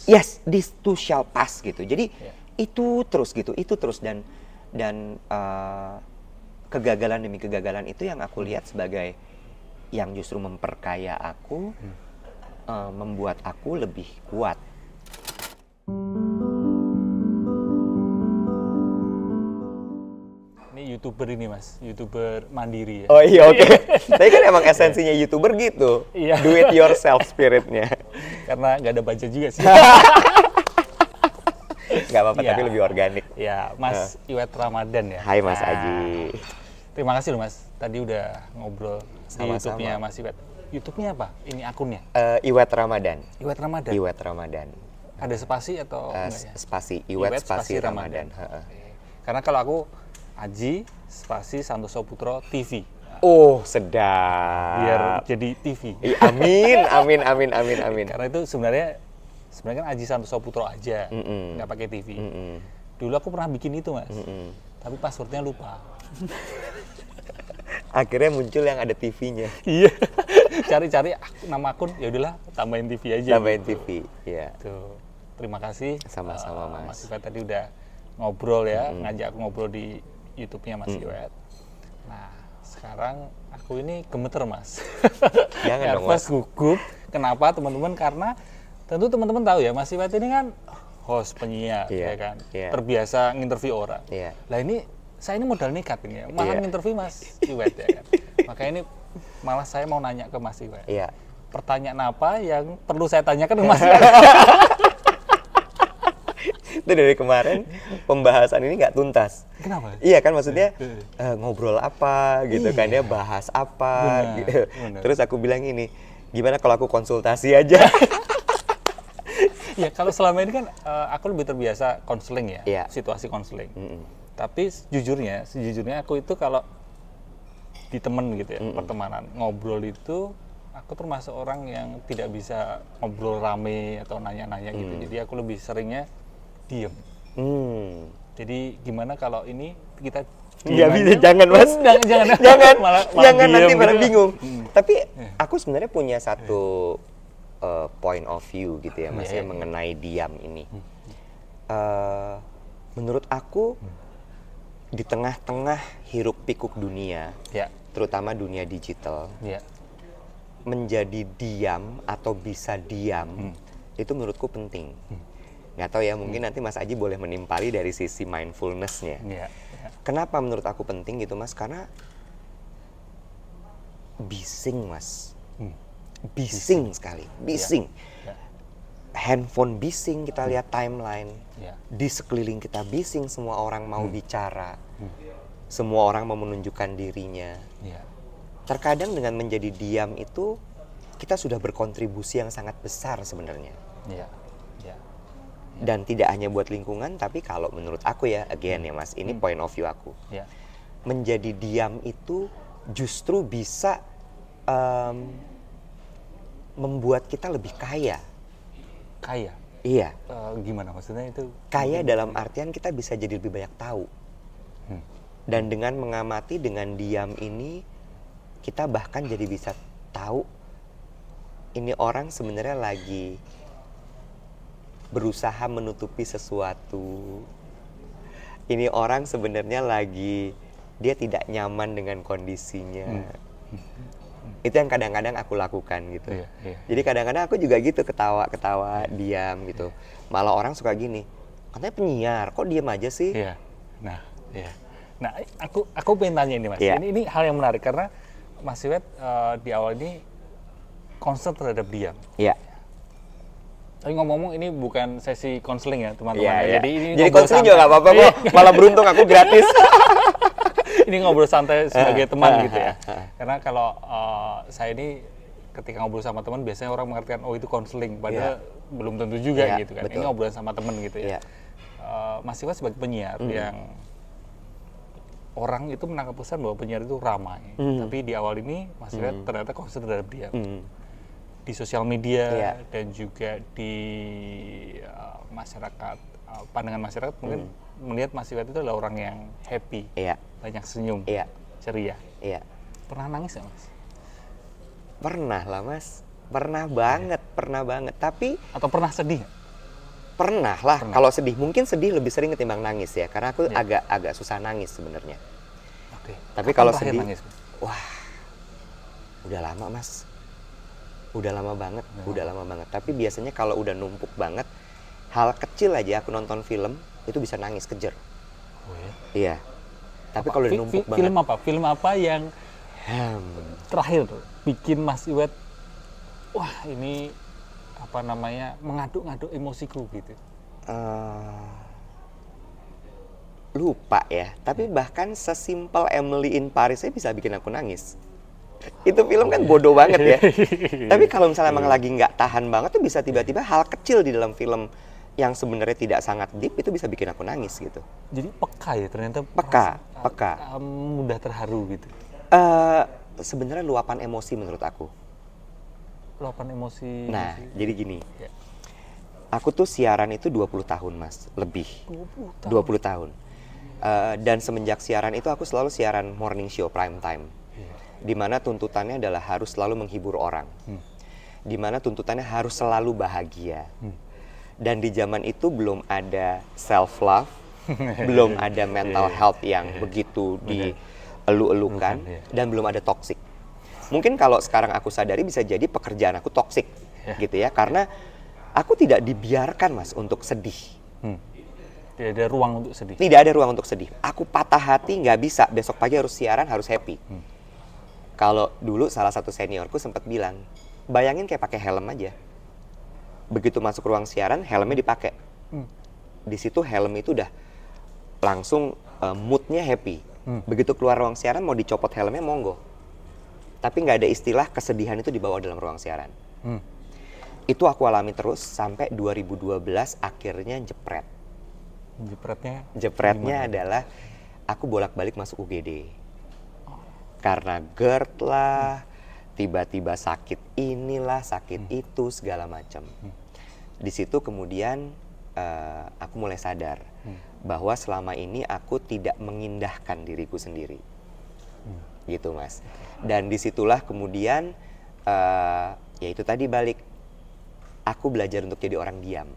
Yes, this too shall pass gitu. Jadi itu terus gitu, itu terus dan kegagalan demi kegagalan itu yang aku lihat sebagai yang justru memperkaya aku, membuat aku lebih kuat. Ini YouTuber ini Mas, YouTuber mandiri ya. Oh iya, oke. Tapi kan emang esensinya YouTuber gitu. Iya. Do it yourself spiritnya. Karena nggak ada budget juga sih. Gak apa-apa, Iya. tapi lebih organik. Ya, Mas Iwet Ramadan ya. Hai Mas Nah, Aji. Terima kasih loh Mas, tadi udah ngobrol di Sama-sama. YouTube-nya Mas Iwet. YouTube-nya apa? Ini akunnya? Iwet Ramadan. Iwet Ramadan? Iwet Ramadan. Ada spasi atau enggak ya? Spasi, Iwet spasi Ramadan. Oke. Karena kalau aku Aji spasi Santoso Putro TV. Oh, sedap. Biar jadi TV. Amin, amin, amin, amin, amin. Karena itu sebenarnya kan Aji Santoso Putro aja, nggak pakai TV. Dulu aku pernah bikin itu Mas, tapi passwordnya lupa. Akhirnya muncul yang ada TV-nya. Iya, cari-cari nama akun, ya udahlah tambahin TV aja. Tambahin gitu. TV, ya. Tuh, terima kasih. Sama-sama, Mas. Mas Iwet tadi udah ngobrol ya, ngajak aku ngobrol di YouTube-nya Mas Iwet. Nah, sekarang aku ini gemeter Mas. Jangan dong, Mas. Gugup. Kenapa teman-teman? Karena tentu teman-teman tahu ya, Mas Iwet ini kan host penyiar, Iya, ya kan, iya. terbiasa nginterview orang. Iya. Lah ini saya ini modal nekat ini ya, malah Iya. nginterview Mas Iwet ya kan. Makanya ini malah saya mau nanya ke Mas Iwet. Iya. Pertanyaan apa yang perlu saya tanyakan ke Mas Iwet? Itu dari kemarin pembahasan ini nggak tuntas. Kenapa? Iya kan, maksudnya ngobrol apa gitu kan ya, bahas apa Benar, gitu. benar. Terus aku bilang ini, gimana kalau aku konsultasi aja? Ya kalau selama ini kan aku lebih terbiasa konseling ya, Iya. situasi konseling. Tapi sejujurnya aku itu kalau di temen gitu ya, pertemanan, ngobrol itu aku termasuk orang yang tidak bisa ngobrol rame atau nanya-nanya gitu. Jadi aku lebih seringnya diem. Jadi gimana kalau ini kita Nggak diem bisa, aja? jangan Mas. Jangan. Jangan, malah jangan diem nanti gitu malah lah. bingung. Tapi aku sebenarnya punya satu point of view gitu ya Mas ya, mengenai diam ini. Menurut aku di tengah-tengah hiruk pikuk dunia, Ya, terutama dunia digital, ya. menjadi diam atau bisa diam itu menurutku penting. Nggak tahu ya, mungkin nanti Mas Aji boleh menimpali dari sisi mindfulness-nya. Ya. Kenapa menurut aku penting gitu Mas? Karena bising Mas. Bising sekali, bising. Ya. Handphone bising, kita lihat timeline. Ya. Di sekeliling kita bising, semua orang mau bicara. Semua orang mau menunjukkan dirinya. Ya. Terkadang dengan menjadi diam itu kita sudah berkontribusi yang sangat besar sebenarnya. Ya. Ya. Dan tidak hanya buat lingkungan, tapi kalau menurut aku ya, again ya Mas, ini point of view aku. Ya. Menjadi diam itu justru bisa membuat kita lebih kaya. Kaya. Iya, Gimana maksudnya itu? kaya dalam artian kita bisa jadi lebih banyak tahu. Dan dengan mengamati, dengan diam ini, kita bahkan jadi bisa tahu ini orang sebenarnya lagi berusaha menutupi sesuatu. Ini orang sebenarnya lagi, dia tidak nyaman dengan kondisinya. Itu yang kadang-kadang aku lakukan gitu. Iya, iya. Jadi kadang-kadang aku juga gitu, ketawa-ketawa, diam gitu. Malah orang suka gini, katanya penyiar, kok diam aja sih? Iya. Nah, iya. Nah, aku pengen tanya ini Mas. Iya. Ini hal yang menarik karena Mas Iwet di awal ini concern terhadap diam. Iya. Tapi ngomong-ngomong ini bukan sesi konseling ya teman-teman. Iya, iya. Jadi ini Jadi ngobrol konseling santai. juga nggak apa-apa kok. Malah beruntung aku gratis. Ini ngobrol santai sebagai teman gitu ya. Karena kalau saya ini ketika ngobrol sama teman biasanya orang mengartikan oh itu konseling, padahal belum tentu juga Iya, gitu kan. betul. Ini ngobrol sama teman gitu ya. Iya. Mas Iwet sebagai penyiar yang orang itu menangkap pesan bahwa penyiar itu ramai. Tapi di awal ini Mas Iwet ternyata concern terhadap dia. Di sosial media dan juga di masyarakat, pandangan masyarakat mungkin melihat Mas Iwet itu adalah orang yang happy, banyak senyum, ceria. Iya. Pernah nangis nggak Mas? Pernah lah Mas, pernah banget. Tapi Atau pernah sedih nggak? Pernah lah. Kalau sedih, mungkin sedih lebih sering ketimbang nangis ya, karena aku agak susah nangis sebenarnya. Oke. Tapi kalau Kapan terakhir sedih, nangis? wah, udah lama Mas. Udah lama banget, udah lama banget. Tapi biasanya kalau udah numpuk banget, hal kecil aja aku nonton film itu bisa nangis kejer. Oh ya? Iya. Tapi kalau udah numpuk banget. Film apa? Film apa yang terakhir bikin Mas Iwet, wah ini apa namanya, mengaduk-ngaduk emosiku gitu? Lupa ya. Tapi bahkan sesimpel Emily in Paris saya bisa bikin aku nangis. Itu film kan bodoh banget ya. Tapi kalau misalnya emang lagi nggak tahan banget tuh bisa tiba-tiba hal kecil di dalam film yang sebenarnya tidak sangat deep itu bisa bikin aku nangis gitu. Jadi peka ya ternyata. Peka. Mudah terharu gitu. Sebenarnya luapan emosi menurut aku. Luapan emosi. Nah, jadi gini. Ya. Aku tuh siaran itu 20 tahun, Mas. Lebih. 20 tahun. Dan semenjak siaran itu aku selalu siaran morning show prime time. Di mana tuntutannya adalah harus selalu menghibur orang. Di mana tuntutannya harus selalu bahagia. Dan di zaman itu belum ada self love, belum ada mental health yang begitu dielu-elukan, dan belum ada toxic. Mungkin kalau sekarang aku sadari bisa jadi pekerjaan aku toxic, gitu ya, karena aku tidak dibiarkan Mas untuk sedih. Tidak ada ruang untuk sedih. Tidak ada ruang untuk sedih. Aku patah hati nggak bisa, besok pagi harus siaran, harus happy. Kalau dulu salah satu seniorku sempat bilang, bayangin kayak pakai helm aja. Begitu masuk ruang siaran, helmnya dipakai. Di situ helm itu udah langsung moodnya happy. Begitu keluar ruang siaran, mau dicopot helmnya, monggo. Tapi nggak ada istilah kesedihan itu dibawa dalam ruang siaran. Itu aku alami terus sampai 2012 akhirnya jepret. Jepretnya adalah aku bolak-balik masuk UGD. Karena GERD lah, tiba-tiba sakit inilah, sakit itu, segala macam. Di situ kemudian aku mulai sadar bahwa selama ini aku tidak mengindahkan diriku sendiri, gitu Mas. Dan disitulah kemudian ya itu tadi balik, aku belajar untuk jadi orang diam.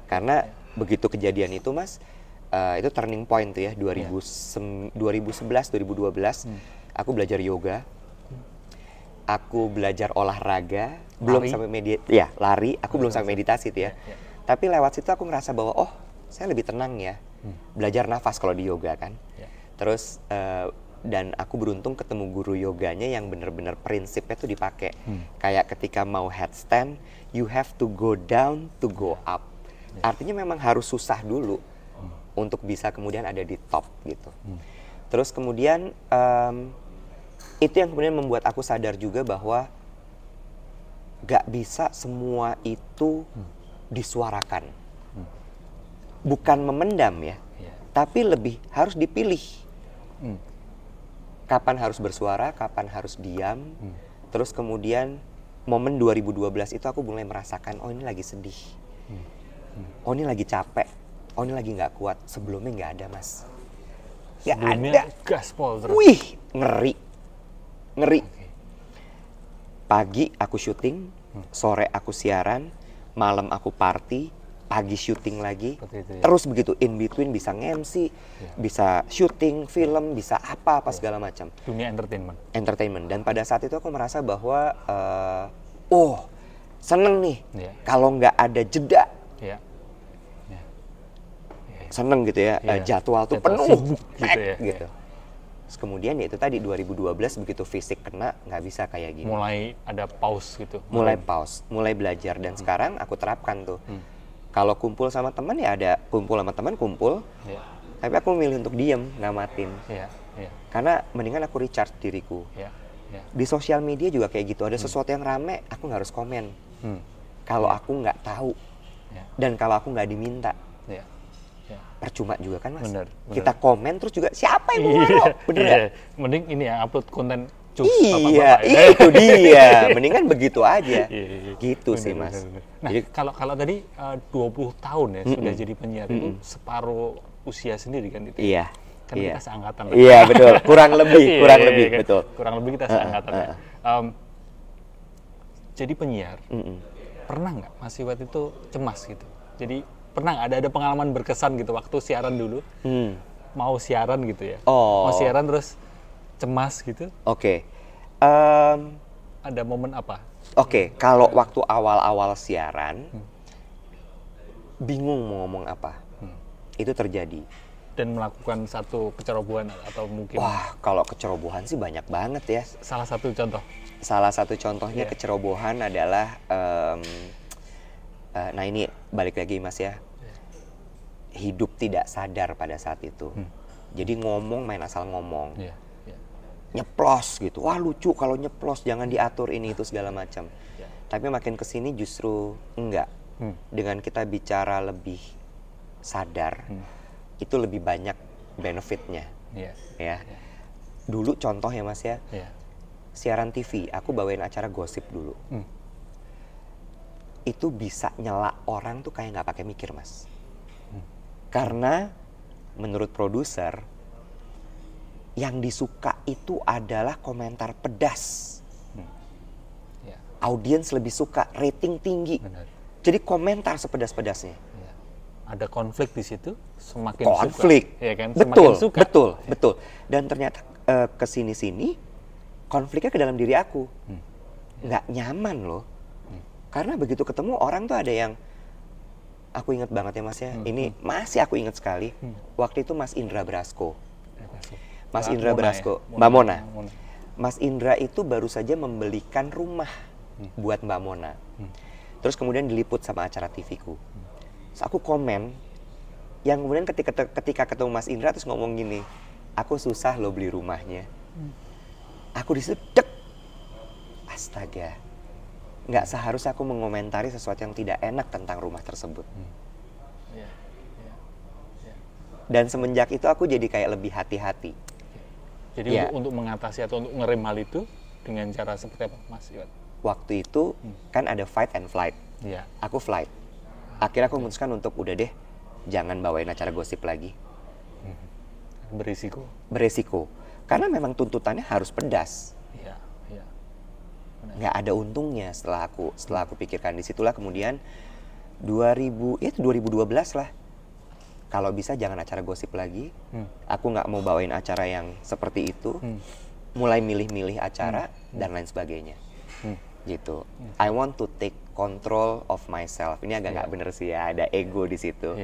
Karena begitu kejadian itu Mas, itu turning point tuh ya 2011, 2012, aku belajar yoga. Aku belajar olahraga, belum sampai lari, aku belum sampai meditasi tuh ya. Tapi lewat situ aku ngerasa bahwa oh, saya lebih tenang ya. Belajar nafas kalau di yoga kan. Terus dan aku beruntung ketemu guru yoganya yang benar-benar prinsipnya tuh dipakai. Kayak ketika mau headstand, you have to go down to go up. Artinya memang harus susah dulu untuk bisa kemudian ada di top gitu. Terus kemudian itu yang kemudian membuat aku sadar juga bahwa gak bisa semua itu disuarakan. Bukan memendam ya, tapi lebih harus dipilih. Kapan harus bersuara, kapan harus diam. Terus kemudian momen 2012 itu aku mulai merasakan, oh ini lagi sedih. Oh ini lagi capek. Oh ini lagi gak kuat. Sebelumnya gak ada Mas. Gak ada. Gaspol terus. Wih, ngeri. Pagi aku syuting, sore aku siaran, malam aku party, pagi syuting lagi. Terus begitu, in between bisa nge-MC, bisa syuting film, bisa apa-apa segala macam. Dunia entertainment. Dan pada saat itu aku merasa bahwa seneng nih kalau nggak ada jeda. Seneng gitu ya, jadwal tuh penuh gitu. Terus kemudian ya itu tadi 2012 begitu fisik kena nggak bisa kayak gini. Mulai ada pause gitu. Mulai belajar dan sekarang aku terapkan tuh. Kalau kumpul sama teman ya ada kumpul. Tapi aku memilih untuk diem, ngamatin. Karena mendingan aku recharge diriku. Di sosial media juga kayak gitu. Ada sesuatu yang rame, aku nggak harus komen. Kalau aku nggak tahu dan kalau aku nggak diminta. Percuma juga kan Mas. Bener. Kita komen terus juga siapa yang mau naruh? Bener nggak? Mending ini ya upload konten itu dia. Mendingan begitu aja. Gitu sih Mas. Nah, jadi kalau tadi 20 tahun ya sudah jadi penyiar itu separuh usia sendiri kan itu. Iya. Kan kita seangkatan. Iya betul. Kurang lebih betul. Kurang lebih kita seangkatan. Jadi penyiar. pernah nggak Mas Iwet itu cemas gitu? Jadi pernah nggak ada pengalaman berkesan gitu waktu siaran dulu, mau siaran gitu ya? Mau siaran terus cemas gitu? Oke. Ada momen apa? Oke, kalau waktu awal-awal siaran, bingung mau ngomong apa, itu terjadi. Dan melakukan satu kecerobohan atau mungkin Wah, kalau kecerobohan sih banyak banget ya. salah satu contoh. Salah satu contohnya kecerobohan adalah, nah ini balik lagi Mas ya, hidup tidak sadar pada saat itu. Jadi ngomong main asal ngomong, nyeplos gitu. Wah lucu kalau nyeplos, jangan diatur ini itu segala macam. Tapi makin kesini justru enggak. Dengan kita bicara lebih sadar, itu lebih banyak benefitnya. Ya. Dulu contoh ya Mas ya, siaran TV, aku bawain acara gosip dulu. Itu bisa nyela orang tuh kayak nggak pakai mikir Mas. Karena menurut produser, yang disuka itu adalah komentar pedas. Audiens lebih suka, rating tinggi. Benar. Jadi komentar sepedas-pedasnya. Ada konflik di situ, semakin Konflik, suka. Ya kan? betul, Semakin suka. betul. Dan ternyata kesini-sini konfliknya ke dalam diri aku, nggak nyaman loh. Karena begitu ketemu orang tuh ada yang, aku ingat banget ya Mas ya, ini masih aku ingat sekali. Waktu itu Mas Indra Brasko. Mas Indra Brasko, Mbak Mona. Mas Indra itu baru saja membelikan rumah buat Mbak Mona. Terus kemudian diliput sama acara TV-ku. Terus aku komen, yang kemudian ketika ketemu Mas Indra terus ngomong gini, aku susah loh beli rumahnya. Aku disitu dek, astaga, nggak seharusnya aku mengomentari sesuatu yang tidak enak tentang rumah tersebut. Dan semenjak itu aku jadi kayak lebih hati-hati. Jadi untuk mengatasi atau untuk ngerem hal itu dengan cara seperti apa Mas Iwet? Waktu itu kan ada fight and flight. Aku flight. Akhirnya aku memutuskan untuk udah deh, jangan bawain acara gosip lagi. Beresiko. Karena memang tuntutannya harus pedas. Nggak ada untungnya setelah aku pikirkan. Disitulah kemudian 2012 lah. Kalau bisa jangan acara gosip lagi. Aku nggak mau bawain acara yang seperti itu. Mulai milih-milih acara dan lain sebagainya. Gitu. I want to take control of myself. Ini agak nggak bener sih ya, ada ego di situ.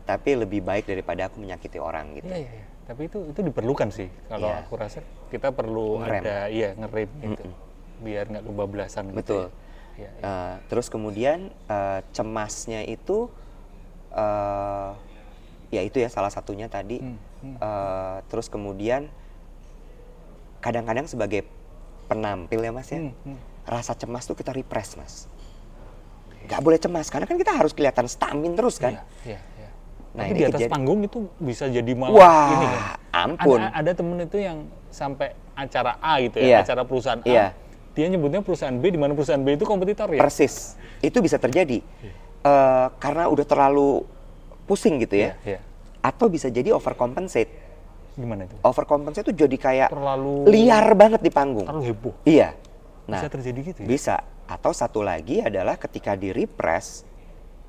Tapi lebih baik daripada aku menyakiti orang gitu. Tapi itu diperlukan sih. Kalau aku rasa kita perlu ngerem. Ngerem gitu. Biar nggak kebablasan. Betul. Gitu Terus kemudian cemasnya itu, ya itu ya salah satunya tadi. Terus kemudian kadang-kadang sebagai penampil ya Mas ya, rasa cemas tuh kita repress Mas. Gak boleh cemas, karena kan kita harus kelihatan stamin terus kan. Nah, tapi di atas panggung itu bisa jadi malah ini kan. Ampun. Ada temen itu yang sampai acara A gitu ya, acara perusahaan A. Dia nyebutnya perusahaan B, di mana perusahaan B itu kompetitor ya. Persis. Itu bisa terjadi. Karena udah terlalu pusing gitu ya. Atau bisa jadi overcompensate. Gimana itu? Overcompensate itu jadi kayak terlalu liar banget di panggung. Terlalu heboh. Iya. Nah, bisa terjadi gitu ya? Bisa. Atau satu lagi adalah ketika di repress,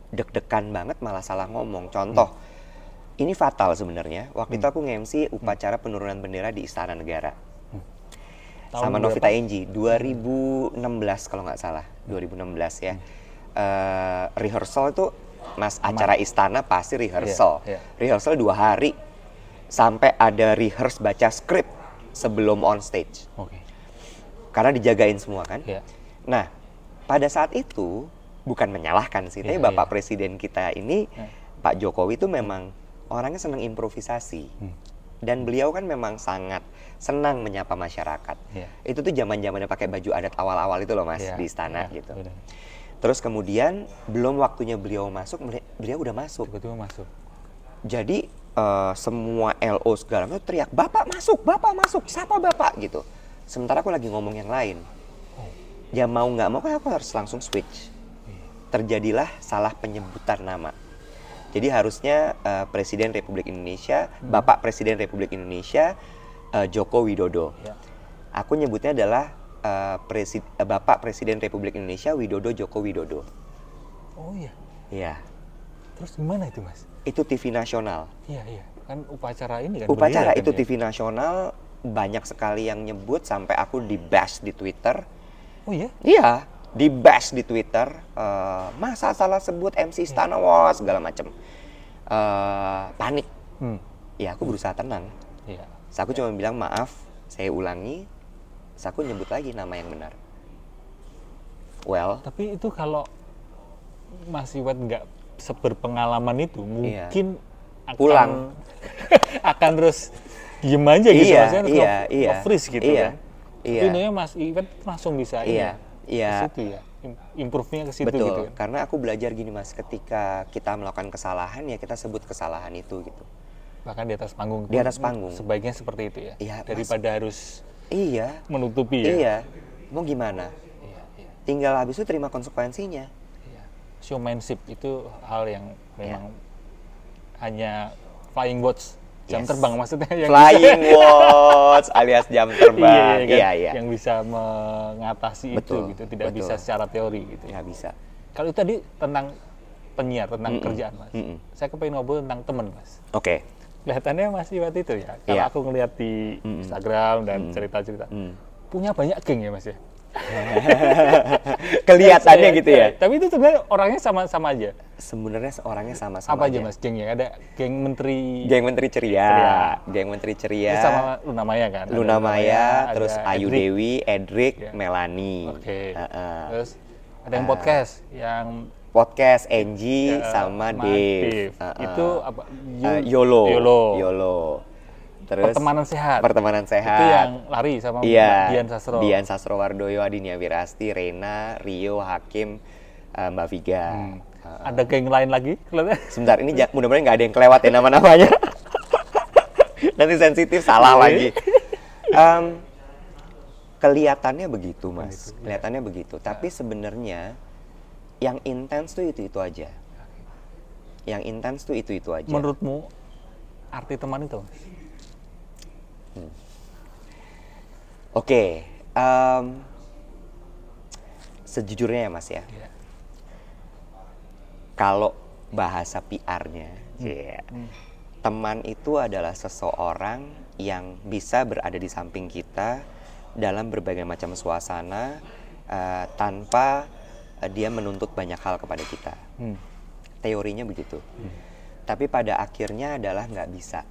deg-degan banget malah salah ngomong. Contoh, ini fatal sebenarnya. Waktu itu aku nge-MC upacara penurunan bendera di Istana Negara. Sama Novita Enji, 2016 kalau nggak salah. 2016 ya. Rehearsal itu, Mas, acara istana pasti rehearsal. Rehearsal 2 hari. Sampai ada rehearse baca skrip sebelum on stage. Karena dijagain semua kan. Nah, pada saat itu, bukan menyalahkan sih, tapi Bapak Presiden kita ini, Pak Jokowi itu memang orangnya senang improvisasi. Dan beliau kan memang sangat senang menyapa masyarakat. Itu tuh zaman-zamannya pakai baju adat awal-awal itu loh Mas, di istana gitu. Terus kemudian belum waktunya beliau masuk, beliau udah masuk. Tiba-tiba masuk. Jadi semua LO segala macam teriak, Bapak masuk, siapa Bapak gitu. Sementara aku lagi ngomong yang lain. Ya mau nggak mau kan aku harus langsung switch. Terjadilah salah penyebutan nama. Jadi harusnya Presiden Republik Indonesia, Bapak Presiden Republik Indonesia, Joko Widodo. Aku nyebutnya adalah Bapak Presiden Republik Indonesia Widodo Joko Widodo. Oh iya. Iya. Terus gimana itu Mas? Itu TV nasional. Iya, iya. Kan upacara ini kan. Upacara berdiri, itu kan, ya? TV nasional, banyak sekali yang nyebut sampai aku di-bash di Twitter. Oh iya? Iya, di-bash di Twitter. Masa salah sebut MC Istana Wos segala macem. Panik. Ya aku berusaha tenang. Iya. So, aku cuma bilang maaf, saya ulangi. So, aku nyebut lagi nama yang benar. Well, Tapi itu kalau Mas Iwet nggak seberpengalaman itu, mungkin akan pulang. akan terus diem aja gitu, Iya, maksudnya iya. freeze gitu Iya, kan. iya. Tapi intinya Mas Iwet langsung bisa Iya, iya. ke situ ya, improve-nya ke situ Betul, gitu kan. karena aku belajar gini Mas, ketika kita melakukan kesalahan ya kita sebut kesalahan itu gitu. Bahkan di atas panggung. Di atas panggung. Sebaiknya seperti itu ya. Iya, daripada harus Iya, menutupi ya. iya. Mau gimana? Iya, iya. Tinggal habis itu terima konsekuensinya. Iya. Showmanship itu hal yang Iya. memang hanya flying watch, jam Yes. terbang maksudnya yang Flying watch alias jam terbang. iya, kan? Iya, iya. Yang bisa mengatasi Betul, itu gitu, tidak betul. bisa secara teori gitu. Nggak bisa. Kalau itu tadi tentang penyiar, tentang kerjaan Mas. Saya kepengen ngobrol tentang teman Mas. Oke. Kelihatannya Mas Iwet itu ya, kalau Iya. aku ngeliat di Instagram dan cerita-cerita, punya banyak geng ya Mas ya? Kelihatannya gitu ya. Tapi itu sebenarnya orangnya sama-sama aja. Sebenarnya orangnya sama-sama Apa aja Mas gengnya? Ada geng menteri, Geng Menteri Ceria. Geng Menteri itu Ceria. sama Luna Maya kan? Ada Luna Maya, terus ada Ayu Edric. Dewi, Edric, Ya. Melanie. Oke. Heeh. Terus ada yang podcast, yang Podcast Angie sama Mas Dave. Itu apa? Yolo. Yolo. Terus Pertemanan sehat. Pertemanan sehat. Itu yang lari sama Iya. Dian Sastro. Dian Sastrowardoyo, Adinia Wirasti, Rena, Rio, Hakim, Mbak Viga. Ada geng lain lagi? Kelihatannya. Sebentar, ini mudah-mudahan nggak ada yang kelewat ya nama-namanya. Nanti sensitif, salah lagi. Kelihatannya begitu, Mas. Kelihatannya begitu. Tapi sebenarnya yang intens tuh itu aja. Yang intens tuh itu aja. Menurutmu arti teman itu? Oke, sejujurnya ya Mas ya. Iya. Kalau bahasa PR-nya, teman itu adalah seseorang yang bisa berada di samping kita dalam berbagai macam suasana tanpa dia menuntut banyak hal kepada kita. Teorinya begitu. Tapi pada akhirnya adalah nggak bisa.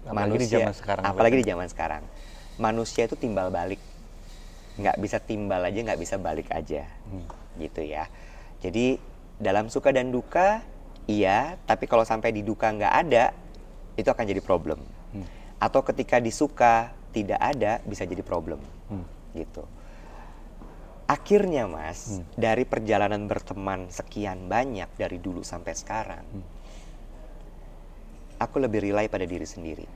Apalagi di zaman sekarang. Apalagi di zaman sekarang. Manusia itu timbal balik. Nggak bisa timbal aja, nggak bisa balik aja. Gitu ya. Jadi dalam suka dan duka, iya. Tapi kalau sampai di duka nggak ada, itu akan jadi problem. Atau ketika di suka tidak ada, bisa jadi problem. Gitu. Akhirnya Mas, dari perjalanan berteman sekian banyak dari dulu sampai sekarang, aku lebih rely pada diri sendiri.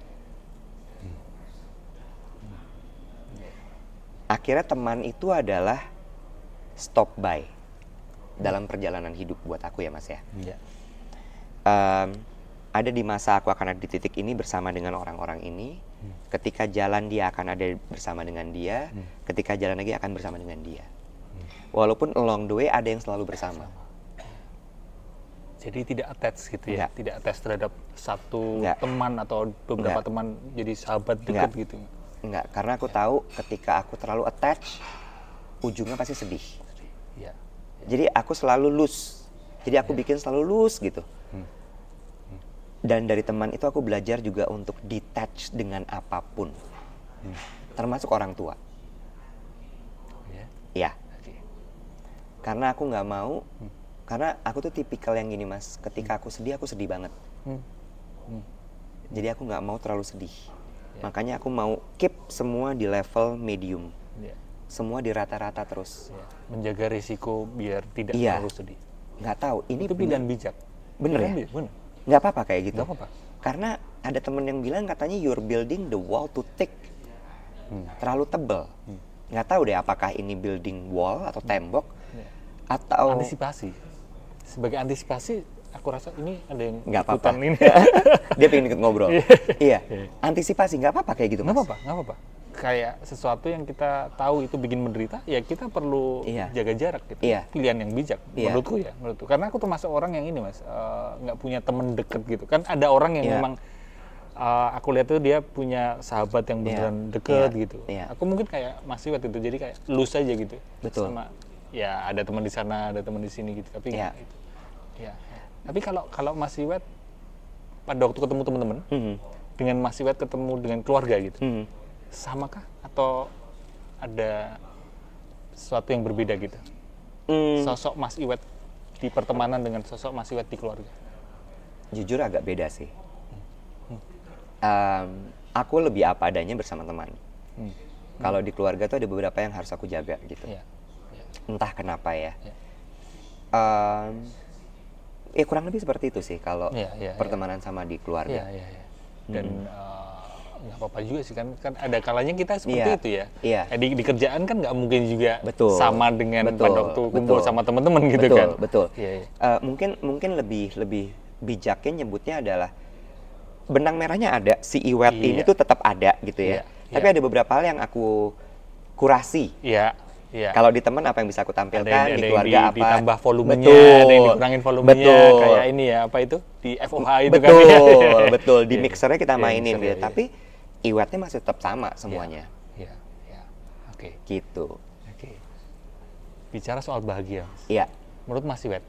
Akhirnya teman itu adalah stop by dalam perjalanan hidup buat aku ya Mas ya. Iya. Ada di masa aku akan ada di titik ini bersama dengan orang-orang ini. Ketika jalan dia akan ada bersama dengan dia. Ketika jalan lagi akan bersama dengan dia. Walaupun along the way ada yang selalu bersama. Jadi tidak attach gitu ya? Enggak. Tidak attach terhadap satu Enggak. teman atau beberapa Enggak. teman jadi sahabat dekat Enggak. gitu? Enggak, karena aku tahu ketika aku terlalu attach, ujungnya pasti sedih. Iya. Jadi aku selalu loose. Jadi aku bikin selalu loose gitu. Dan dari teman itu aku belajar juga untuk detach dengan apapun. Termasuk orang tua. Ya. Ya. Oke. Karena aku nggak mau, karena aku tuh tipikal yang gini Mas, ketika aku sedih banget. Jadi aku nggak mau terlalu sedih. Makanya aku mau keep semua di level medium. Ya. Semua di rata-rata terus. Ya. Menjaga risiko biar tidak Iya. terlalu sedih. Nggak tahu, ini Itu pilihan bijak. Bener ya? Bener. Nggak apa-apa kayak gitu. Nggak apa-apa. Karena ada temen yang bilang katanya you're building the wall too thick. Terlalu tebal. Nggak tahu deh apakah ini building wall atau tembok. Ya. Atau Antisipasi. Sebagai antisipasi, aku rasa ini ada yang nggak apa-apa. ikutan ini. Dia pengen ikut ngobrol. Iya. Antisipasi nggak apa-apa kayak gitu Mas. Nggak apa-apa. kayak sesuatu yang kita tahu itu bikin menderita, ya kita perlu jaga jarak gitu. Pilihan yang bijak menurutku ya, menurutku. Karena aku termasuk orang yang ini Mas, nggak punya temen deket gitu. Kan ada orang yang memang aku lihat tuh dia punya sahabat yang beneran deket gitu. Aku mungkin kayak Mas Iwet itu, jadi kayak loose aja gitu. Betul. Sama ya ada teman di sana, ada teman di sini gitu. Tapi gitu. Tapi kalau Mas Iwet pada waktu ketemu teman-teman, dengan Mas Iwet ketemu dengan keluarga gitu, samakah atau ada sesuatu yang berbeda gitu? Sosok Mas Iwet di pertemanan dengan sosok Mas Iwet di keluarga? Jujur agak beda sih. Aku lebih apa adanya bersama teman. Kalau di keluarga tuh ada beberapa yang harus aku jaga gitu. Entah kenapa ya. Kurang lebih seperti itu sih kalau pertemanan sama di keluarga. Dan nggak apa-apa juga sih, kan ada kalanya kita seperti itu ya. Di kerjaan kan nggak mungkin juga sama dengan pada waktu kumpul sama teman-teman gitu kan. Betul. Mungkin lebih bijaknya nyebutnya adalah benang merahnya ada, si Iwet ini tuh tetap ada gitu ya. Tapi ada beberapa hal yang aku kurasi. Kalau di teman apa yang bisa aku tampilkan, di keluarga apa. Ditambah volumenya, ada yang dikurangin volumenya, kayak ini ya, apa itu, di FOH itu kan. Betul, di mixernya kita mainin gitu. Tapi Iwetnya masih tetap sama semuanya. Oke. Gitu. Oke. Bicara soal bahagia. Menurut Mas Iwet,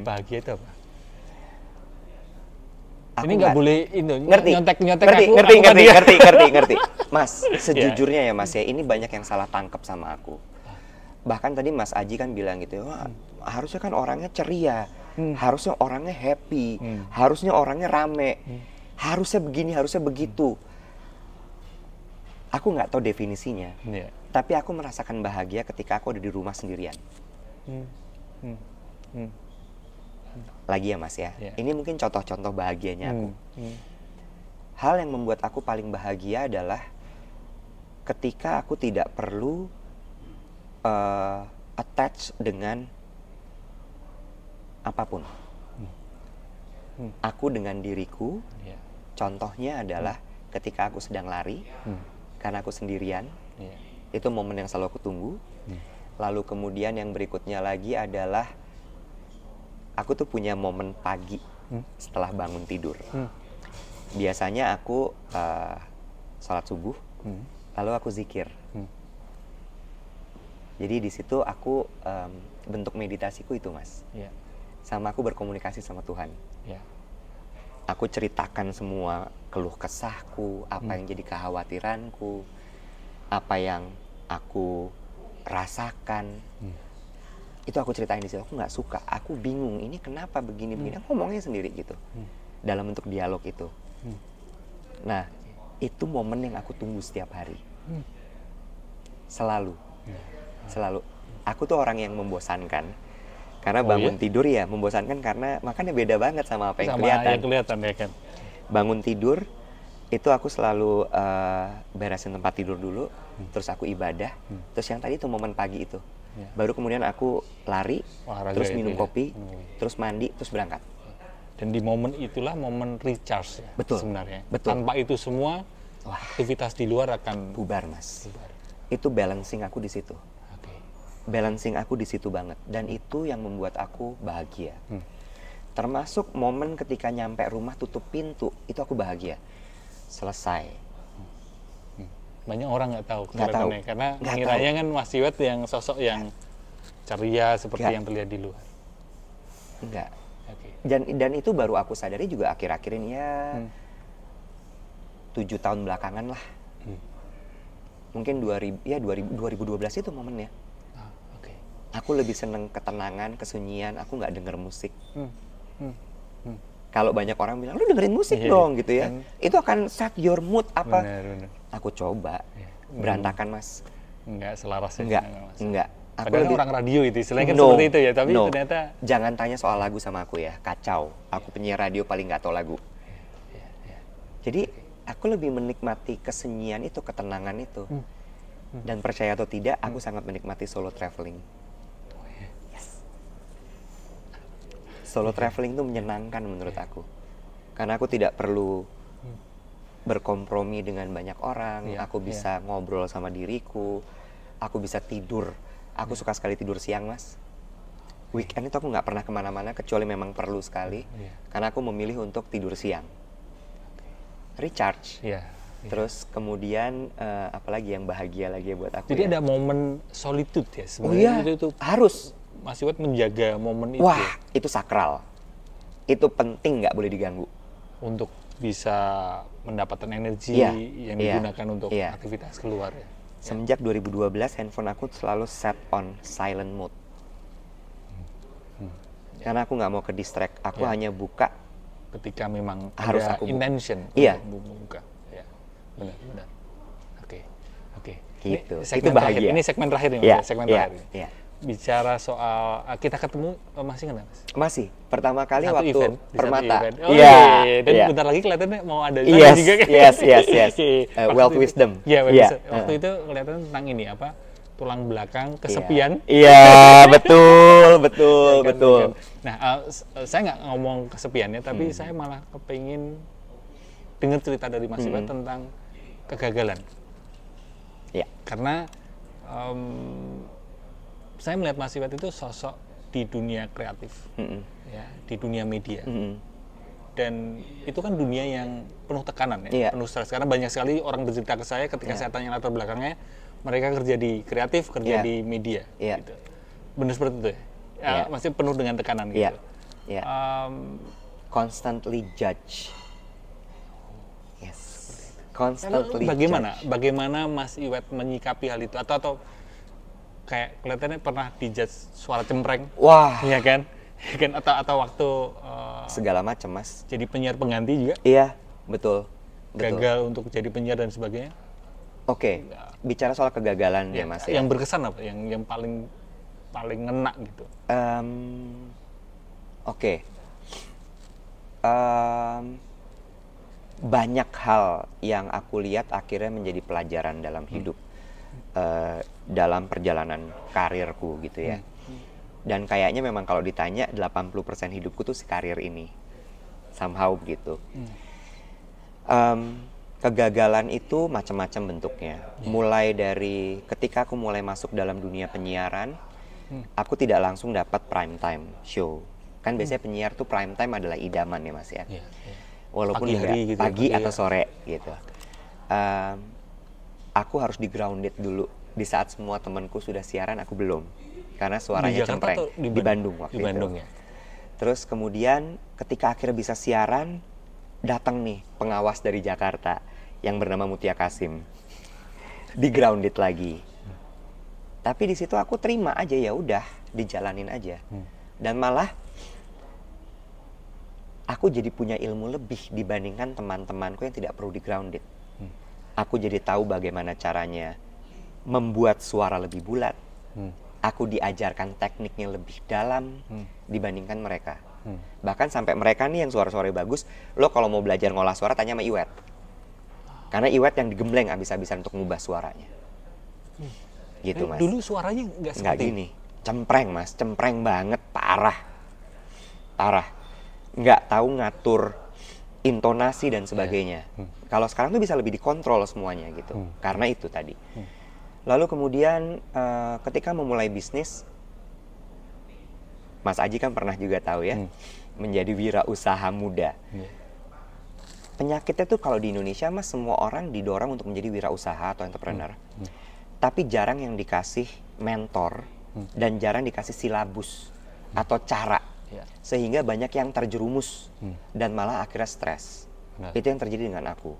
bahagia itu apa? Ini nggak boleh nyontek aku. Ngerti. Mas, sejujurnya ya Mas ya, ini banyak yang salah tangkap sama aku. Bahkan tadi Mas Aji kan bilang gitu, wah, harusnya kan orangnya ceria, harusnya orangnya happy, harusnya orangnya rame, harusnya begini, harusnya begitu. Aku nggak tahu definisinya, tapi aku merasakan bahagia ketika aku ada di rumah sendirian. Lagi ya Mas ya, ini mungkin contoh-contoh bahagianya aku. Hal yang membuat aku paling bahagia adalah ketika aku tidak perlu attach dengan apapun. Aku dengan diriku, contohnya adalah ketika aku sedang lari, karena aku sendirian, itu momen yang selalu aku tunggu. Lalu kemudian yang berikutnya lagi adalah aku tuh punya momen pagi setelah bangun tidur. Biasanya aku sholat subuh, lalu aku zikir. Jadi di situ aku bentuk meditasiku itu Mas. Sama aku berkomunikasi sama Tuhan. Aku ceritakan semua keluh kesahku, apa yang jadi kekhawatiranku, apa yang aku rasakan. Itu aku ceritain di situ. Aku nggak suka, aku bingung, ini kenapa begini-begini. Aku ngomongnya sendiri gitu, dalam bentuk dialog itu. Nah, itu momen yang aku tunggu setiap hari. Selalu. Aku tuh orang yang membosankan. Karena bangun tidur ya membosankan, karena makanya beda banget sama apa yang kelihatan ya kan. Bangun tidur itu aku selalu beresin tempat tidur dulu, terus aku ibadah, terus yang tadi itu momen pagi itu. Baru kemudian aku lari, terus minum kopi, terus mandi, terus berangkat. Dan di momen itulah momen recharge ya. Sebenarnya. Tanpa itu semua aktivitas di luar akan bubar Mas. Itu balancing aku di situ. Balancing aku di situ banget, dan itu yang membuat aku bahagia. Termasuk momen ketika nyampe rumah tutup pintu, itu aku bahagia. Selesai. Banyak orang nggak tahu karena ngiranya kan Mas Iwet yang sosok yang ceria seperti yang terlihat di luar. Enggak. Dan itu baru aku sadari juga akhir-akhir ini ya 7 tahun belakangan lah. Mungkin 2012 itu momennya. Aku lebih seneng ketenangan, kesunyian, aku nggak denger musik. Kalau banyak orang bilang, lu dengerin musik dong gitu ya. Itu akan set your mood apa. Bener. Aku coba, berantakan Mas. Enggak selaras ya? Enggak. Padahal orang radio itu, istilahnya kan seperti itu ya, tapi ternyata... Jangan tanya soal lagu sama aku ya, kacau. Aku penyiar radio paling nggak tahu lagu. Jadi, aku lebih menikmati kesunyian itu, ketenangan itu. Dan percaya atau tidak, aku sangat menikmati solo traveling. Solo traveling itu menyenangkan menurut aku. Karena aku tidak perlu berkompromi dengan banyak orang, Iya, aku bisa ngobrol sama diriku, aku bisa tidur. Aku suka sekali tidur siang, Mas. Weekend itu aku nggak pernah kemana-mana kecuali memang perlu sekali, karena aku memilih untuk tidur siang. Recharge. Iya. Terus kemudian apalagi yang bahagia lagi buat aku. Jadi ya? ada momen solitude ya Oh sebenarnya. iya, Itu harus. Mas Iwet menjaga momen itu Wah, itu sakral. Itu penting, nggak boleh diganggu. untuk bisa mendapatkan energi Iya, yang iya, digunakan untuk iya. aktivitas keluar ya. Semenjak 2012 handphone aku selalu set on silent mode. Karena aku nggak mau ke distract, aku hanya buka. Ketika memang Harus ada aku intention Iya. untuk membuka. Ya, benar. Oke. Gitu. Ini segmen Itu bahagia. terakhir. Ini segmen terakhir nih, Mas. Iya, Segmen iya, terakhir. iya. Bicara soal kita ketemu masih nggak, Mas? Masih pertama kali Satu waktu event, di satu Permata. event. Oh, Iya. iya. Dan Iya. bentar lagi kelihatannya mau ada Yes, juga kan? yes. Waktu Wealth itu- Wisdom. Iya, Iya. waktu itu kelihatan tentang ini apa? Tulang belakang kesepian. Iya, betul. Ya kan. Nah, saya nggak ngomong kesepiannya, tapi saya malah kepingin dengar cerita dari Mas Iwet tentang kegagalan. Iya. Karena saya melihat Mas Iwet itu sosok di dunia kreatif, ya, di dunia media. Dan itu kan dunia yang penuh tekanan ya, Iya. penuh stres. Karena banyak sekali orang bercerita ke saya ketika saya tanya latar belakangnya, mereka kerja di kreatif, kerja Iya. di media. Iya. Gitu. Benar seperti itu ya? Iya. Masih penuh dengan tekanan gitu. Iya. Iya. Constantly judge. Yes. Constantly Bagaimana? judge. Bagaimana Mas Iwet menyikapi hal itu? Atau kayak kelihatannya pernah dijudge suara cempreng, Wah, ya kan? Atau waktu segala macam, Mas. jadi penyiar pengganti juga Iya, betul. gagal untuk jadi penyiar dan sebagainya. Oke, bicara soal kegagalan ya, Mas. Yang berkesan apa? Yang paling ngena gitu. Oke. Banyak hal yang aku lihat akhirnya menjadi pelajaran dalam hidup, dalam perjalanan karirku gitu ya. Dan kayaknya memang kalau ditanya 80% hidupku tuh si karir ini. Somehow gitu. Kegagalan itu macam-macam bentuknya. Mulai dari ketika aku mulai masuk dalam dunia penyiaran, aku tidak langsung dapat prime time show. Kan biasanya penyiar tuh prime time adalah idaman ya, Mas ya. Walaupun Pagi hari enggak, gitu ya, pagi pagi atau ya. sore gitu. Aku harus di grounded dulu. Di saat semua temanku sudah siaran, aku belum. Karena suaranya Jakarta cempreng. atau Di Bandung waktu Di Bandung itu. ya. Terus kemudian ketika akhirnya bisa siaran, datang nih pengawas dari Jakarta yang bernama Mutia Kasim. Di grounded lagi. Tapi di situ aku terima aja, ya udah, dijalanin aja. Dan malah aku jadi punya ilmu lebih dibandingkan teman-temanku yang tidak perlu di grounded. Aku jadi tahu bagaimana caranya membuat suara lebih bulat. Aku diajarkan tekniknya lebih dalam dibandingkan mereka. Bahkan sampai mereka nih yang suara-suaranya bagus, lo kalau mau belajar ngolah suara tanya sama Iwet. Karena Iwet yang digembleng abis-abisan untuk ngubah suaranya. Gitu, Mas. Dulu suaranya nggak Nggak seperti gini. Cempreng, Mas. Cempreng banget, parah. Nggak tahu ngatur intonasi dan sebagainya. Kalau sekarang tuh bisa lebih dikontrol semuanya gitu. Karena itu tadi. Lalu kemudian ketika memulai bisnis, Mas Aji kan pernah juga tahu ya, menjadi wirausaha muda. Penyakitnya tuh kalau di Indonesia, Mas, semua orang didorong untuk menjadi wirausaha atau entrepreneur. Tapi jarang yang dikasih mentor dan jarang dikasih silabus atau cara. Sehingga banyak yang terjerumus dan malah akhirnya stres. Itu yang terjadi dengan aku.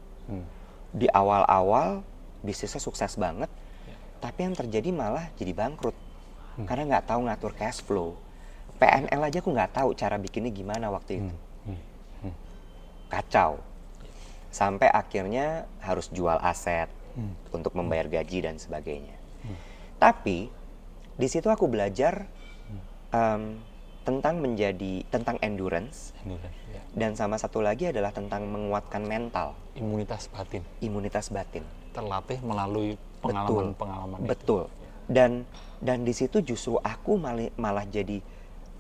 Di awal-awal bisnisnya sukses banget, tapi yang terjadi malah jadi bangkrut. Karena nggak tahu ngatur cash flow. PNL aja aku nggak tahu cara bikinnya gimana waktu itu. Kacau. Sampai akhirnya harus jual aset untuk membayar gaji dan sebagainya. Tapi di situ aku belajar tentang endurance, dan sama satu lagi adalah tentang menguatkan mental, imunitas batin. Imunitas batin. Terlatih melalui pengalaman-pengalaman itu. Betul. Dan di situ justru aku malah jadi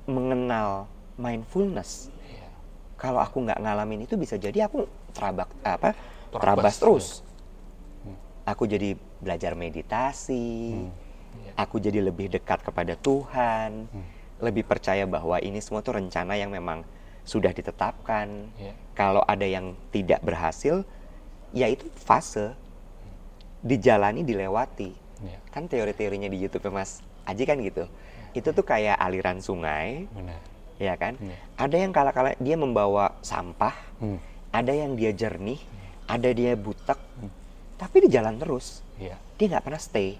mengenal mindfulness. Kalau aku nggak ngalamin itu bisa jadi aku terabas terus. Aku jadi belajar meditasi, aku jadi lebih dekat kepada Tuhan, lebih percaya bahwa ini semua tuh rencana yang memang sudah ditetapkan. Kalau ada yang tidak berhasil, ya itu fase, dijalani, dilewati. Kan teori-teorinya di YouTube Mas Aji kan gitu. Itu tuh kayak aliran sungai, ya kan? Ada yang kala-kala dia membawa sampah, ada yang dia jernih, ada dia butek, tapi di jalan terus. Dia nggak pernah stay.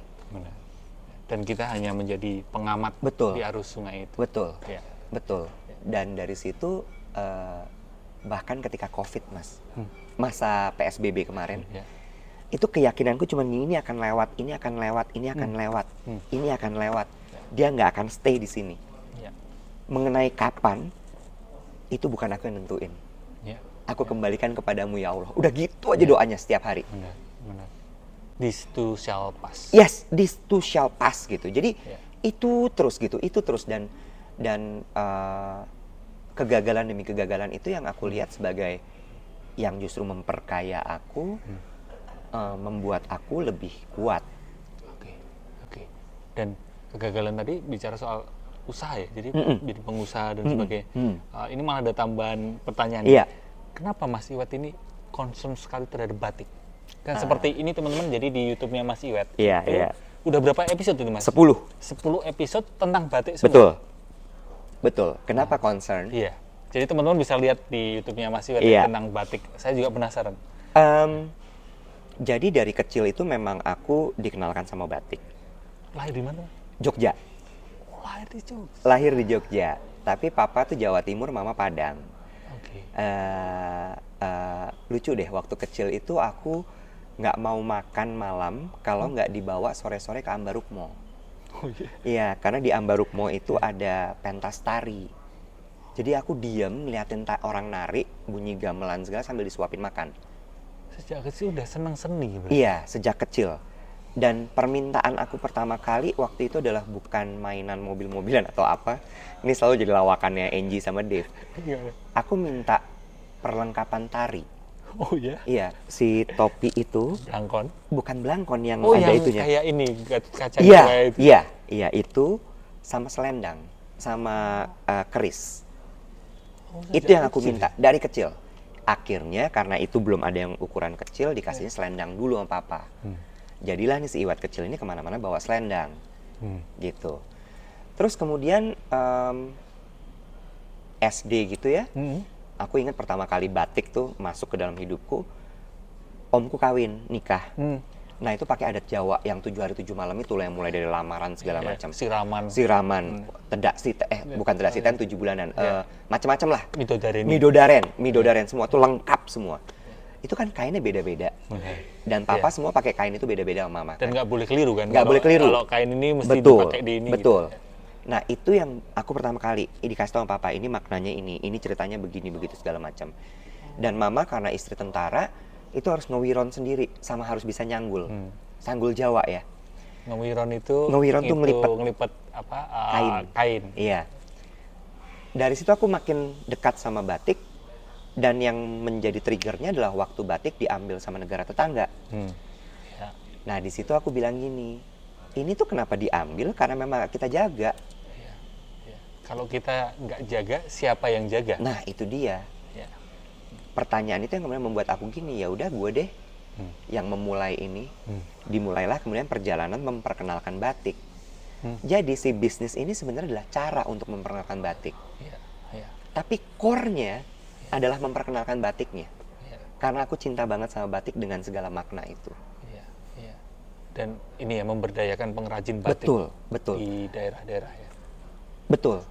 Dan kita hanya menjadi pengamat di arus sungai itu. Betul, betul. Dan dari situ bahkan ketika COVID, Mas, masa PSBB kemarin, itu keyakinanku cuma ini akan lewat, ini akan lewat, ini akan lewat, ini akan lewat. Dia nggak akan stay di sini. Mengenai kapan, itu bukan aku yang nentuin. Aku kembalikan kepadamu ya Allah. Udah gitu aja doanya setiap hari. Benar. This too shall pass. Yes, this too shall pass gitu. Jadi itu terus gitu, itu terus dan kegagalan demi kegagalan itu yang aku lihat sebagai yang justru memperkaya aku, membuat aku lebih kuat. Oke. Dan kegagalan tadi bicara soal usaha ya, jadi jadi pengusaha dan sebagainya. Ini malah ada tambahan pertanyaan. Kenapa Mas Iwet ini concern sekali terhadap batik? Kan seperti ini teman-teman, jadi di YouTube-nya Mas Iwet. Udah berapa episode itu Mas? 10 episode tentang batik semua. Betul. Kenapa concern? Jadi teman-teman bisa lihat di YouTube-nya Mas Iwet tentang batik. Saya juga penasaran. Jadi dari kecil itu memang aku dikenalkan sama batik. Lahir di mana? Jogja. Lahir di Jogja. Lahir di Jogja. Tapi papa tuh Jawa Timur, mama Padang. Lucu deh, waktu kecil itu aku nggak mau makan malam kalau nggak dibawa sore-sore ke Ambarukmo. Iya, karena di Ambarukmo itu ada pentas tari. Jadi aku diem ngeliatin orang nari, bunyi gamelan segala sambil disuapin makan. Sejak kecil udah seneng seni berarti? Iya, sejak kecil. Dan permintaan aku pertama kali waktu itu adalah bukan mainan mobil-mobilan atau apa. Ini selalu jadi lawakannya Angie sama Dave. Aku minta perlengkapan tari. Oh ya? Iya, si topi itu. Belangkon? Bukan belangkon yang ada yang itunya. Kayak ini, kaca itu. Iya, itu sama selendang, sama keris. Itu yang aku minta dari kecil. Akhirnya karena itu belum ada yang ukuran kecil, dikasihnya selendang dulu sama papa. Jadilah nih si Iwet kecil ini kemana-mana bawa selendang, gitu. Terus kemudian SD gitu ya, aku ingat pertama kali batik tuh masuk ke dalam hidupku, omku kawin, nikah. Nah itu pakai adat Jawa yang 7 hari 7 malam itu lah, yang mulai dari lamaran segala macam. Siraman, tedak siten, bukan tedak siten 7 bulanan, macam-macam lah. Midodaren semua tuh lengkap semua. Itu kan kainnya beda-beda. Dan papa semua pakai kain itu beda-beda sama mama. Dan nggak boleh keliru kan? Nggak boleh keliru. Kalau kain ini mesti dipakai di ini. Betul. Gitu. Nah itu yang aku pertama kali dikasih tahu sama papa, ini maknanya ini ceritanya begini begitu segala macam. Dan mama karena istri tentara itu harus ngewiron sendiri sama harus bisa nyanggul, sanggul Jawa ya. Ngewiron tuh ngelipet apa? Kain. Iya. Dari situ aku makin dekat sama batik. Dan yang menjadi triggernya adalah waktu batik diambil sama negara tetangga. Nah di situ aku bilang gini, ini tuh kenapa diambil? Karena memang kita jaga. Kalau kita nggak jaga, siapa yang jaga? Nah itu dia. Pertanyaan itu yang kemudian membuat aku gini, ya udah gue deh yang memulai ini. Dimulailah kemudian perjalanan memperkenalkan batik. Jadi si bisnis ini sebenarnya adalah cara untuk memperkenalkan batik. Tapi core-nya adalah memperkenalkan batiknya. Karena aku cinta banget sama batik dengan segala makna itu. Dan ini ya memberdayakan pengrajin batik. Betul. Di daerah-daerah ya. Betul.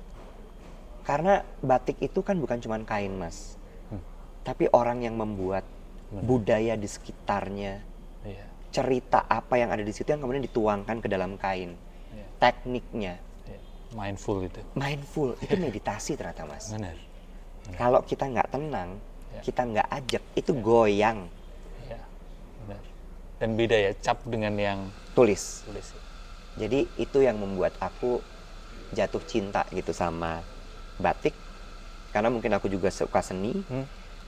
Karena batik itu kan bukan cuma kain, Mas. Tapi orang yang membuat budaya di sekitarnya. Cerita apa yang ada di situ yang kemudian dituangkan ke dalam kain. Tekniknya. Mindful itu. Itu meditasi ternyata, Mas. Benar. Kalau kita nggak tenang, kita nggak ajak, itu goyang. Benar. Dan beda ya, cap dengan yang tulis. Jadi itu yang membuat aku jatuh cinta gitu sama batik. Karena mungkin aku juga suka seni.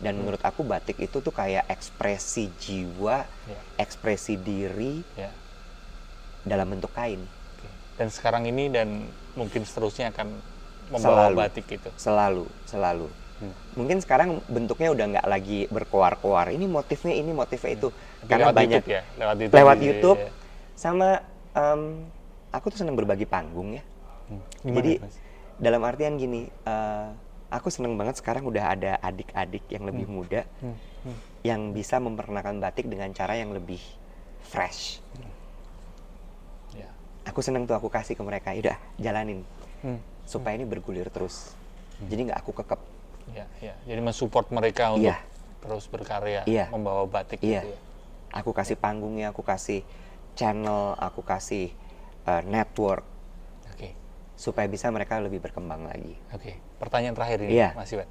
Dan menurut aku batik itu tuh kayak ekspresi jiwa, ekspresi diri dalam bentuk kain. Dan sekarang ini dan mungkin seterusnya akan membawa batik itu. Selalu. Mungkin sekarang bentuknya udah nggak lagi berkoar-koar. Ini motifnya itu. Karena lewat banyak YouTube ya, lewat YouTube. Sama aku tuh seneng berbagi panggung ya. Jadi dalam artian gini, aku seneng banget sekarang udah ada adik-adik yang lebih muda yang bisa memperkenalkan batik dengan cara yang lebih fresh. Aku seneng tuh, aku kasih ke mereka, udah jalanin supaya ini bergulir terus. Jadi nggak aku kekep. Jadi mensupport mereka untuk terus berkarya, membawa batik gitu ya. Aku kasih panggungnya, aku kasih channel, aku kasih network. Supaya bisa mereka lebih berkembang lagi. Pertanyaan terakhir ini, Mas Iwet.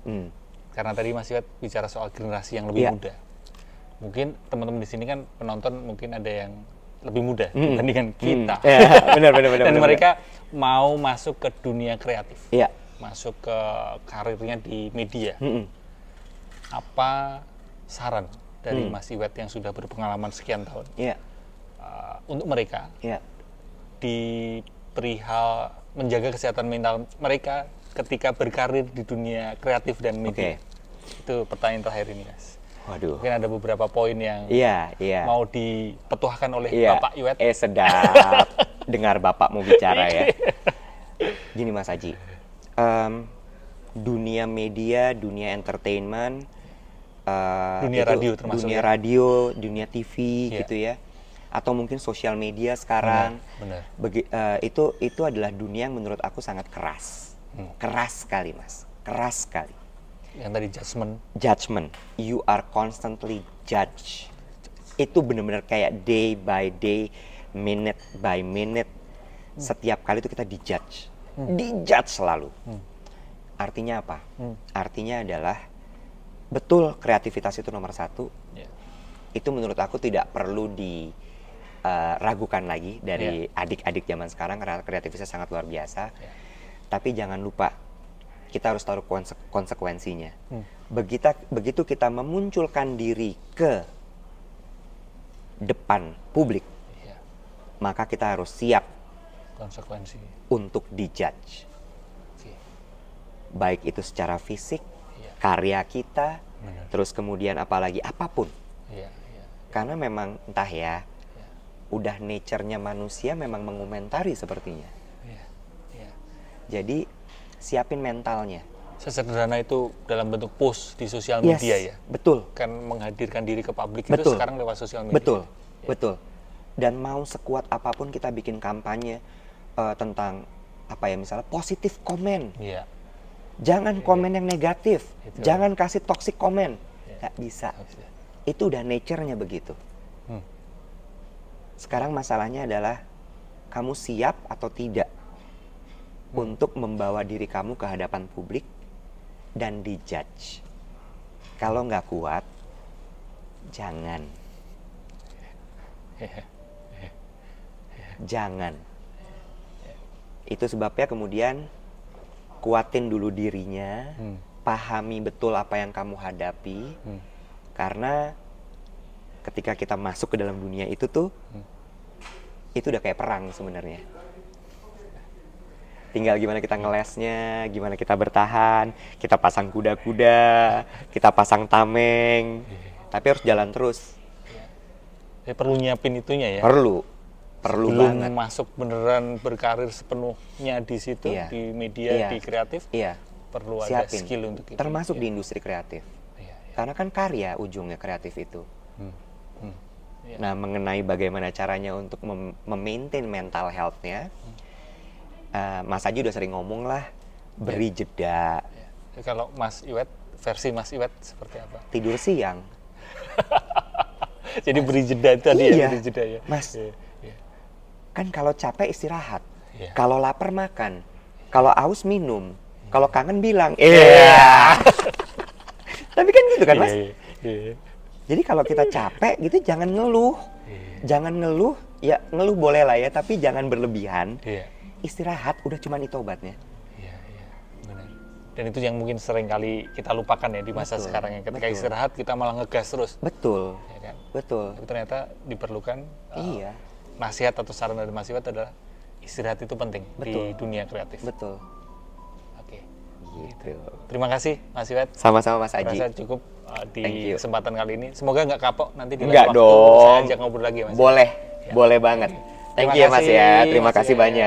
Karena tadi Mas Iwet bicara soal generasi yang lebih muda. Mungkin teman-teman di sini kan penonton mungkin ada yang lebih muda dibandingkan kita. Benar. Dan mereka mau masuk ke dunia kreatif. Masuk ke karirnya di media. Apa saran dari Mas Iwet yang sudah berpengalaman sekian tahun? Untuk mereka di perihal menjaga kesehatan mental mereka ketika berkarir di dunia kreatif dan media. Itu pertanyaan terakhir ini, Mas. Waduh. Mungkin ada beberapa poin yang mau dipetuahkan oleh Bapak Iwet. Sedap dengar Bapak mau bicara ya. Gini Mas Aji, dunia media, dunia entertainment, dunia radio termasuk dunia radio, dunia TV gitu ya. Atau mungkin sosial media sekarang, itu adalah dunia yang menurut aku sangat keras, keras sekali Mas, keras sekali. Yang tadi judgment, you are constantly judged. Itu benar-benar kayak day by day, minute by minute, setiap kali itu kita dijudge selalu. Artinya apa? Artinya adalah betul kreativitas itu nomor satu. Itu menurut aku tidak perlu ragukan lagi dari adik-adik zaman sekarang, karena kreativitasnya sangat luar biasa. Tapi jangan lupa kita harus tahu konsekuensinya. Begitu kita memunculkan diri ke depan publik, maka kita harus siap konsekuensi untuk dijudge. Baik itu secara fisik, karya kita, terus kemudian apapun. Karena memang entah ya, udah nature-nya manusia memang mengomentari sepertinya. Jadi siapin mentalnya. Sesederhana itu dalam bentuk post di sosial media ya. Betul. Kan menghadirkan diri ke publik itu sekarang lewat sosial media. Betul. Dan mau sekuat apapun kita bikin kampanye tentang misalnya positif komen. Jangan komen yang negatif. Jangan kasih toxic komen. Nggak bisa. Itu udah nature-nya begitu. Sekarang masalahnya adalah kamu siap atau tidak untuk membawa diri kamu ke hadapan publik dan dijudge. Kalau nggak kuat, jangan. Jangan. Itu sebabnya kemudian kuatin dulu dirinya, pahami betul apa yang kamu hadapi, karena ketika kita masuk ke dalam dunia itu tuh, itu udah kayak perang sebenarnya. Tinggal gimana kita ngelesnya, gimana kita bertahan, kita pasang kuda-kuda, kita pasang tameng, tapi harus jalan terus. Perlu nyiapin itunya ya? Perlu sebelum banget. Masuk beneran berkarir sepenuhnya di situ, di media, di kreatif, perlu ada skill untuk itu. Termasuk di industri kreatif. Karena kan karya ujungnya kreatif itu. Nah, mengenai bagaimana caranya untuk memaintain mental health-nya, Mas Aji udah sering ngomong lah, beri jeda. Kalau Mas Iwet, versi Mas Iwet seperti apa? Tidur siang. Jadi beri jeda tadi ya, beri jeda ya. Mas, kan kalau capek istirahat, kalau lapar makan, kalau haus minum, kalau kangen bilang, Tapi kan gitu kan Mas? Jadi kalau kita capek gitu jangan ngeluh. Jangan ngeluh, ya ngeluh boleh lah ya, tapi jangan berlebihan. Istirahat, udah cuman itu obatnya. Benar. Dan itu yang mungkin sering kali kita lupakan ya di masa Betul, sekarang ya. Ketika betul. istirahat kita malah ngegas terus. Betul, Ya kan? betul. Tapi ternyata diperlukan Iya, nasihat atau saran dari Mas Iwat adalah istirahat itu penting di Betul. dunia kreatif. betul. Oke. Gitu. Terima kasih Mas Iwat. Sama-sama Mas Aji. Rasa cukup Thank di you. kesempatan kali ini. Semoga nggak kapok nanti di lain Enggak waktu dong. saya ajak ngobrol lagi ya Mas. Boleh, Ya. boleh banget. Thank Terima you ya Mas kasih, ya. Terima Mas kasih Iwat. banyak.